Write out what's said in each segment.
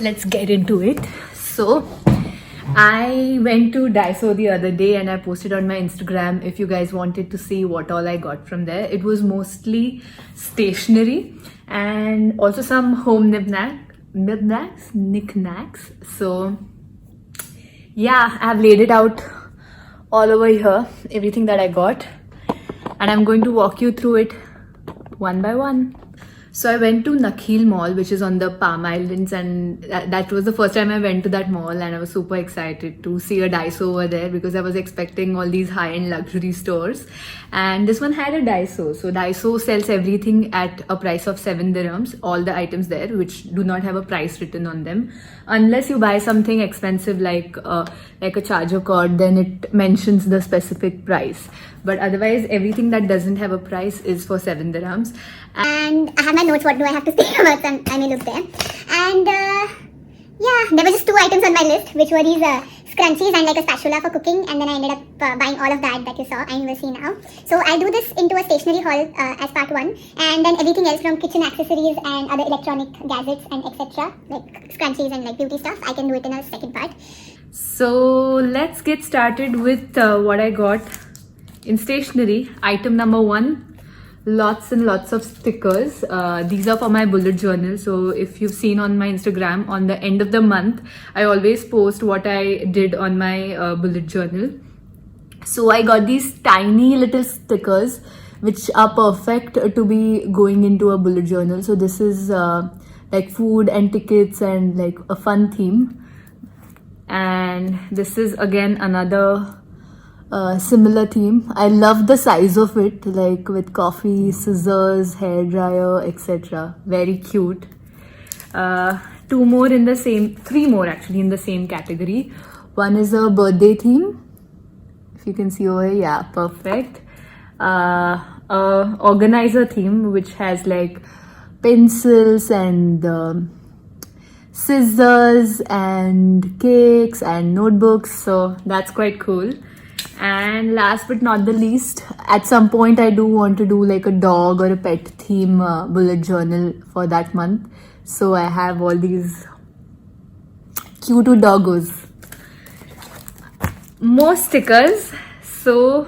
let's get into it. So I went to Daiso the other day and I posted on my Instagram if you guys wanted to see what all I got from there. It was mostly stationery and also some home knickknacks. So yeah, I've laid it out all over here, everything that I got, and I'm going to walk you through it one by one. So I went to Nakheel Mall, which is on the Palm Islands, and that was the first time I went to that mall, and I was super excited to see a Daiso over there because I was expecting all these high-end luxury stores, and this one had a Daiso. So Daiso sells everything at a price of 7 dirhams, all the items there which do not have a price written on them, unless you buy something expensive like a charger cord, then it mentions the specific price. But otherwise, everything that doesn't have a price is for 7 dirhams. And I have my notes, what do I have to say about some, I may look there. And yeah, there were just 2 items on my list, which were these scrunchies and like a spatula for cooking. And then I ended up buying all of that you saw and you will see now. So I'll do this into a stationery haul as part 1. And then everything else from kitchen accessories and other electronic gadgets and etc. like scrunchies and like beauty stuff, I can do it in a second part. So let's get started with what I got in stationery. Item number 1. Lots and lots of stickers. These are for my bullet journal. So if you've seen on my Instagram, on the end of the month, I always post what I did on my bullet journal. So I got these tiny little stickers which are perfect to be going into a bullet journal. So this is like food and tickets and like a fun theme. And this is again another similar theme. I love the size of it, like with coffee, scissors, hair dryer, etc. Very cute. 2 more in the same, 3 more actually in the same category. One is a birthday theme. If you can see over here, yeah, perfect. A organizer theme which has like pencils and scissors and cakes and notebooks. So that's quite cool. And last but not the least, at some point I do want to do like a dog or a pet theme bullet journal for that month. So I have all these cute doggos. More stickers. So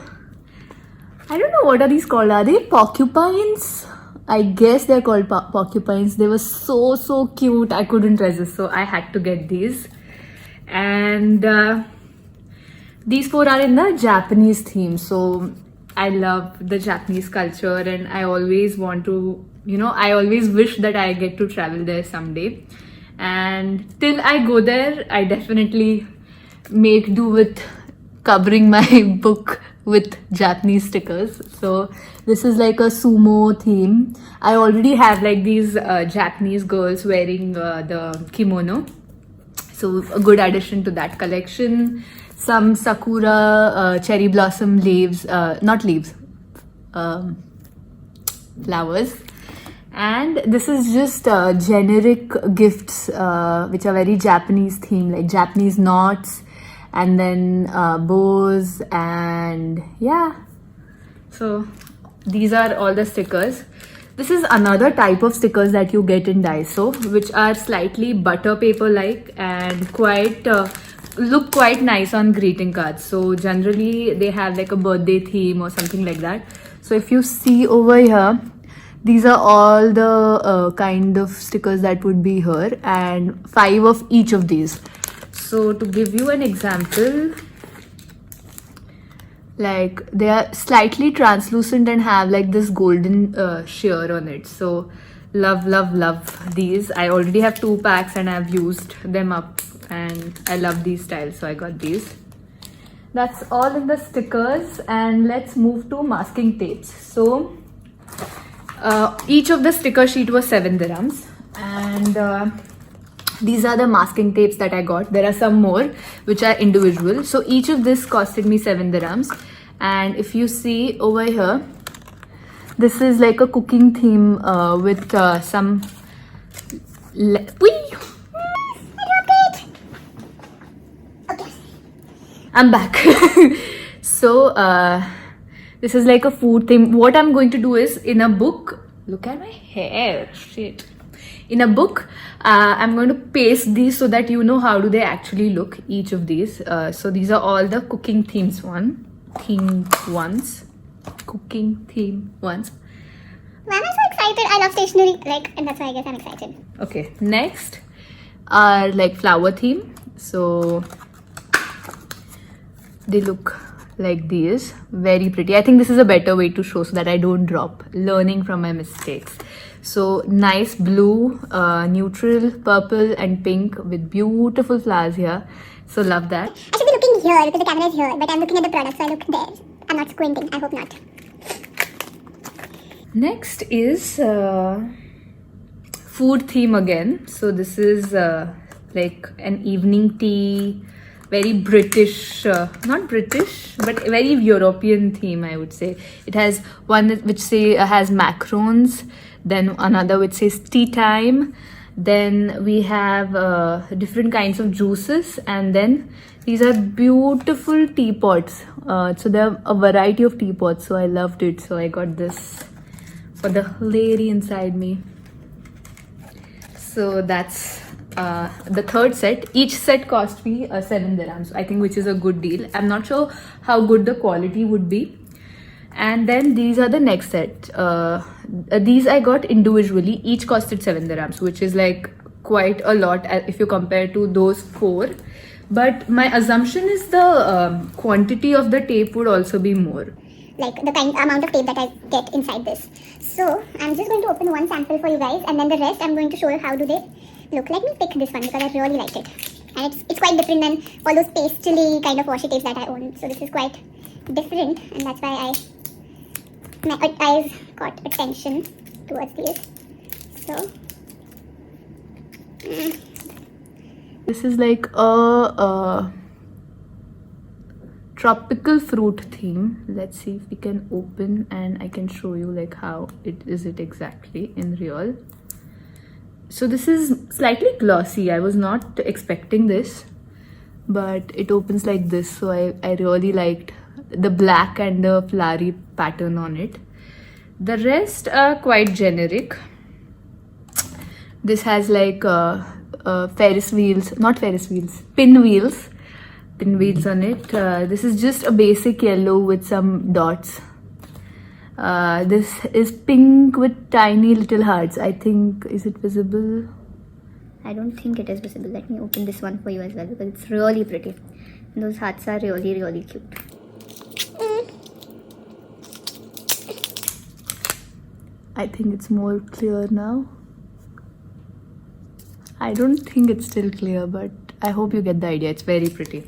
I don't know what are these called. Are they porcupines? I guess they're called porcupines. They were so cute. I couldn't resist, so I had to get these. And these 4 are in the Japanese theme. So I love the Japanese culture and I always want to, I always wish that I get to travel there someday. And till I go there, I definitely make do with covering my book with Japanese stickers. So this is like a sumo theme. I already have like these Japanese girls wearing the kimono. So a good addition to that collection. Some sakura cherry blossom leaves, not leaves, flowers. And this is just generic gifts which are very Japanese themed, like Japanese knots and then bows, and yeah. So these are all the stickers. This is another type of stickers that you get in Daiso, which are slightly butter paper like and quite look quite nice on greeting cards. So generally they have like a birthday theme or something like that. So if you see over here, these are all the kind of stickers that would be here, and 5 of each of these. So to give you an example, like they are slightly translucent and have like this golden sheer on it. So love these. I already have 2 packs and I've used them up and I love these styles, so I got these. That's all in the stickers, and let's move to masking tapes. So each of the sticker sheet was 7 dirhams, and these are the masking tapes that I got. There are some more which are individual. So each of this costed me 7 dirhams, and if you see over here, this is like a cooking theme with some I'm back. So this is like a food thing. What I'm going to do is, in a book, look at my hair, shit. in a book. I'm going to paste these so that you know how do they actually look, each of these. So these are all the cooking cooking theme ones. Why am I so excited? I love stationery, and that's why I guess I'm excited. Okay, next are like flower theme. So they look like these, very pretty. I think this is a better way to show so that I don't drop, learning from my mistakes. So nice blue, neutral, purple and pink with beautiful flowers here. So love that. I should be looking here because the camera is here, but I'm looking at the product, so I look there. I'm not squinting, I hope not. Next is food theme again. So this is like an evening tea, very British, not British, but very European theme, I would say. It has one which has macarons, then another which says tea time. Then we have different kinds of juices, and then these are beautiful teapots. So there are a variety of teapots, so I loved it. So I got this for the lady inside me. So that's the third set. Each set cost me 7 dirhams, I think, which is a good deal. I'm not sure how good the quality would be. And then these are the next set. These I got individually. Each costed 7 dirhams, which is like quite a lot if you compare to those 4. But my assumption is the quantity of the tape would also be more. Like the amount of tape that I get inside this. So I'm just going to open one sample for you guys, and then the rest I'm going to show you how do they look. Let me pick this one because I really liked it. And it's quite different than all those pastely kind of washi tapes that I own. So this is quite different, and that's why my eyes got attention towards these. So this is like a tropical fruit theme. Let's see if we can open and I can show you like how it exactly in real. So this is slightly glossy. I was not expecting this, but it opens like this. So I really liked the black and the flowery pattern on it. The rest are quite generic. This has like pinwheels on it. This is just a basic yellow with some dots. This is pink with tiny little hearts. I think, is it visible? I don't think it is visible. Let me open this one for you as well because it's really pretty. And those hearts are really, really cute. I think it's more clear now. I don't think it's still clear, but I hope you get the idea. It's very pretty.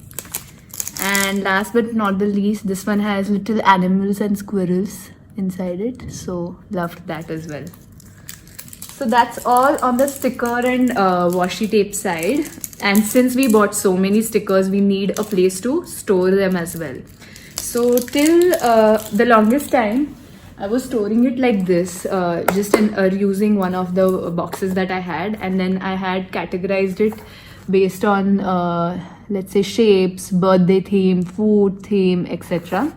And last but not the least, this one has little animals and squirrels inside it. So loved that as well. So that's all on the sticker and washi tape side. And since we bought so many stickers, we need a place to store them as well. So till the longest time, I was storing it like this, just using one of the boxes that I had, and then I had categorized it based on let's say shapes, birthday theme, food theme, etc.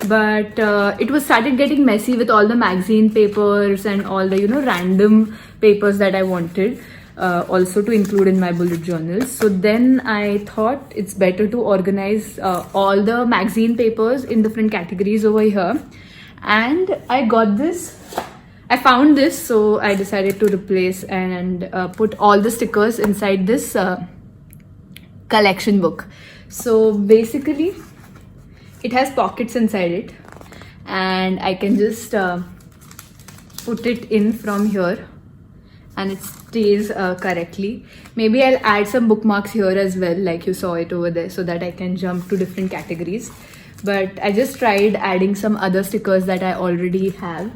But it was started getting messy with all the magazine papers and all the random papers that I wanted also to include in my bullet journals. So then I thought it's better to organize all the magazine papers in different categories over here. And I found this, so I decided to replace and put all the stickers inside this collection book. So basically it has pockets inside it, and I can just put it in from here and it stays correctly. Maybe I'll add some bookmarks here as well, like you saw it over there, so that I can jump to different categories. But I just tried adding some other stickers that I already have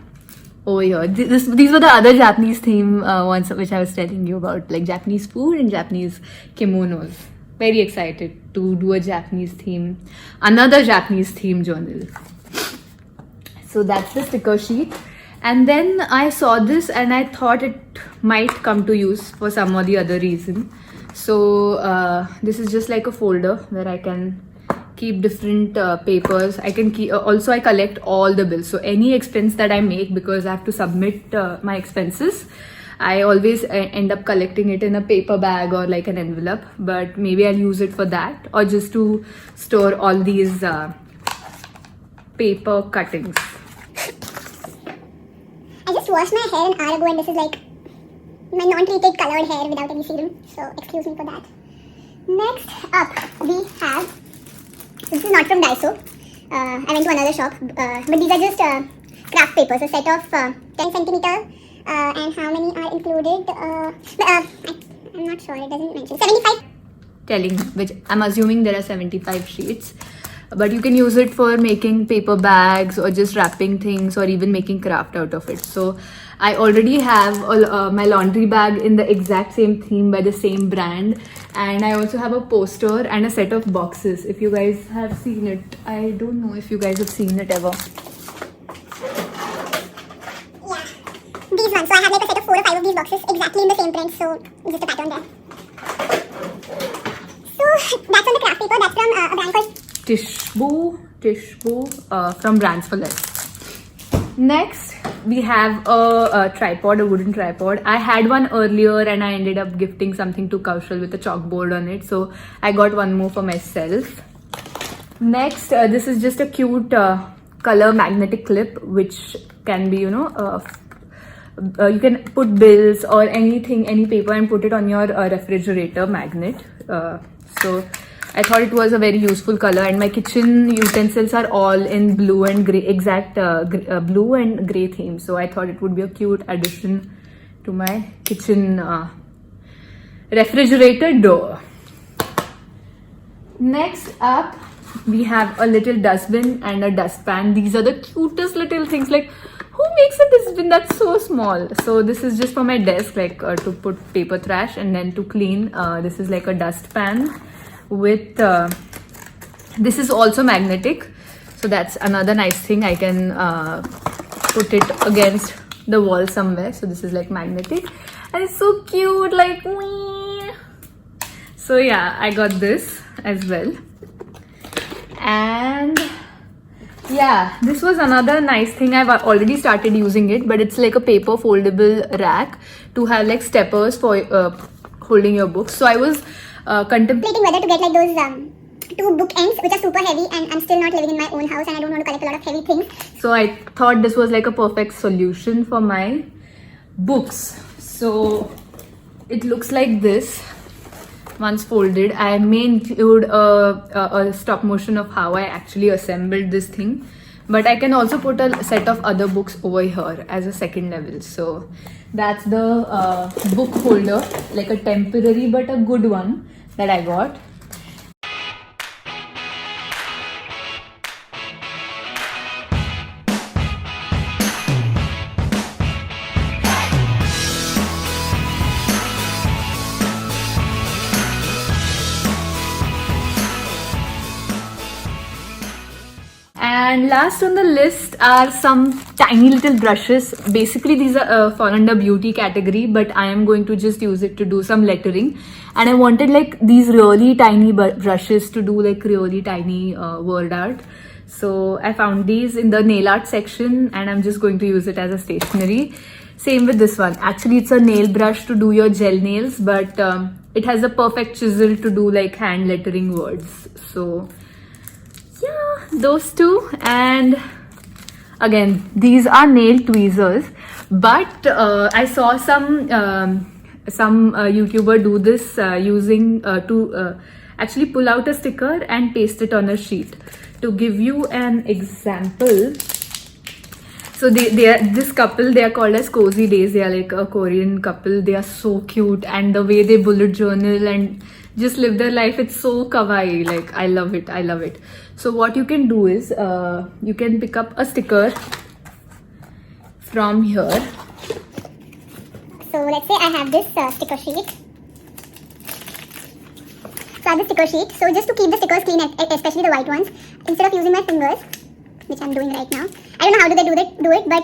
over here. These were the other Japanese theme ones which I was telling you about, like Japanese food and Japanese kimonos. Very excited to do a Japanese theme, another Japanese theme journal. So that's the sticker sheet. And then I saw this and I thought it might come to use for some or the other reason. So this is just like a folder where I can keep different papers. I can keep also I collect all the bills, so any expense that I make, because I have to submit my expenses, I always end up collecting it in a paper bag or like an envelope, but maybe I'll use it for that or just to store all these paper cuttings. I just washed my hair an hour ago and this is like my non-treated colored hair without any serum. So excuse me for that. Next up we have, this is not from Daiso. I went to another shop, but these are just craft papers, a set of 10 centimeter and how many are included? I'm not sure, it doesn't mention. 75. Telling, which I'm assuming there are 75 sheets, but you can use it for making paper bags or just wrapping things or even making craft out of it. So I already have my laundry bag in the exact same theme by the same brand, and I also have a poster and a set of boxes. If you guys have seen it, I don't know if you guys have seen it ever. Yeah, these ones. So I have like a set of 4 or 5 of these boxes exactly in the same print, so just a pattern there. So that's on the craft paper. That's from a brand called Tishbo from Brands for Less. Next, we have a tripod, a wooden tripod. I had one earlier and I ended up gifting something to Kaushal with a chalkboard on it. So I got one more for myself. Next, this is just a cute color magnetic clip, which can be, you can put bills or anything, any paper and put it on your refrigerator magnet. So I thought it was a very useful color, and my kitchen utensils are all in blue and gray, exact blue and gray theme. So I thought it would be a cute addition to my kitchen refrigerator door. Next up, we have a little dustbin and a dustpan. These are the cutest little things. Like, who makes a dustbin that's so small? So this is just for my desk, like to put paper trash, and then to clean. This is like a dustpan with this is also magnetic, so that's another nice thing. I can put it against the wall somewhere. So this is like magnetic and it's so cute, like wee. So yeah, I got this as well. And yeah, this was another nice thing. I've already started using it, but it's like a paper foldable rack to have like steppers for holding your books. So I was contemplating whether to get like those 2 bookends which are super heavy, and I'm still not living in my own house and I don't want to collect a lot of heavy things. So I thought this was like a perfect solution for my books. So it looks like this once folded. I may include a stop motion of how I actually assembled this thing, but I can also put a set of other books over here as a second level. So that's the book holder, like a temporary but a good one that I got. And last on the list are some tiny little brushes. Basically, these are fall under beauty category, but I am going to just use it to do some lettering. And I wanted like these really tiny brushes to do like really tiny word art. So I found these in the nail art section, and I'm just going to use it as a stationery. Same with this one. Actually, it's a nail brush to do your gel nails, but it has a perfect chisel to do like hand lettering words. So yeah, those two. And again, these are nail tweezers, but I saw some YouTuber do this using to actually pull out a sticker and paste it on a sheet. To give you an example, so they are this couple, they are called as Cozy Days. They are like a Korean couple. They are so cute, and the way they bullet journal and just live their life, it's so kawaii. Like, I love it. I love it. So what you can do is you can pick up a sticker from here. So let's say I have this sticker sheet. So I have the sticker sheet. So just to keep the stickers clean, especially the white ones, instead of using my fingers, which I'm doing right now, I don't know how do they do it, but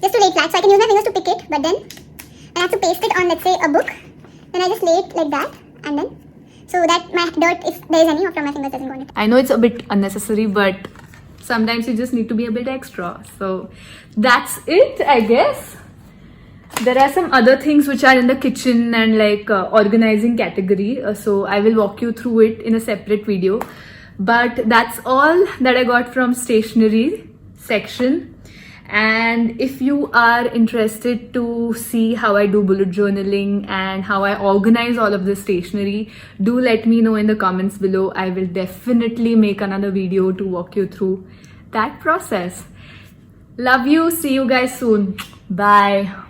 just to lay it flat. So I can use my fingers to pick it, but then I have to paste it on, let's say, a book. Then I just lay it like that, and then so that my dirt, if there is any from my fingers, doesn't go on it. I know it's a bit unnecessary, but sometimes you just need to be a bit extra. So that's it, I guess. There are some other things which are in the kitchen and like organizing category. So I will walk you through it in a separate video. But that's all that I got from stationery section. And if you are interested to see how I do bullet journaling and how I organize all of this stationery, do let me know in the comments below. I will definitely make another video to walk you through that process. Love you. See you guys soon. Bye.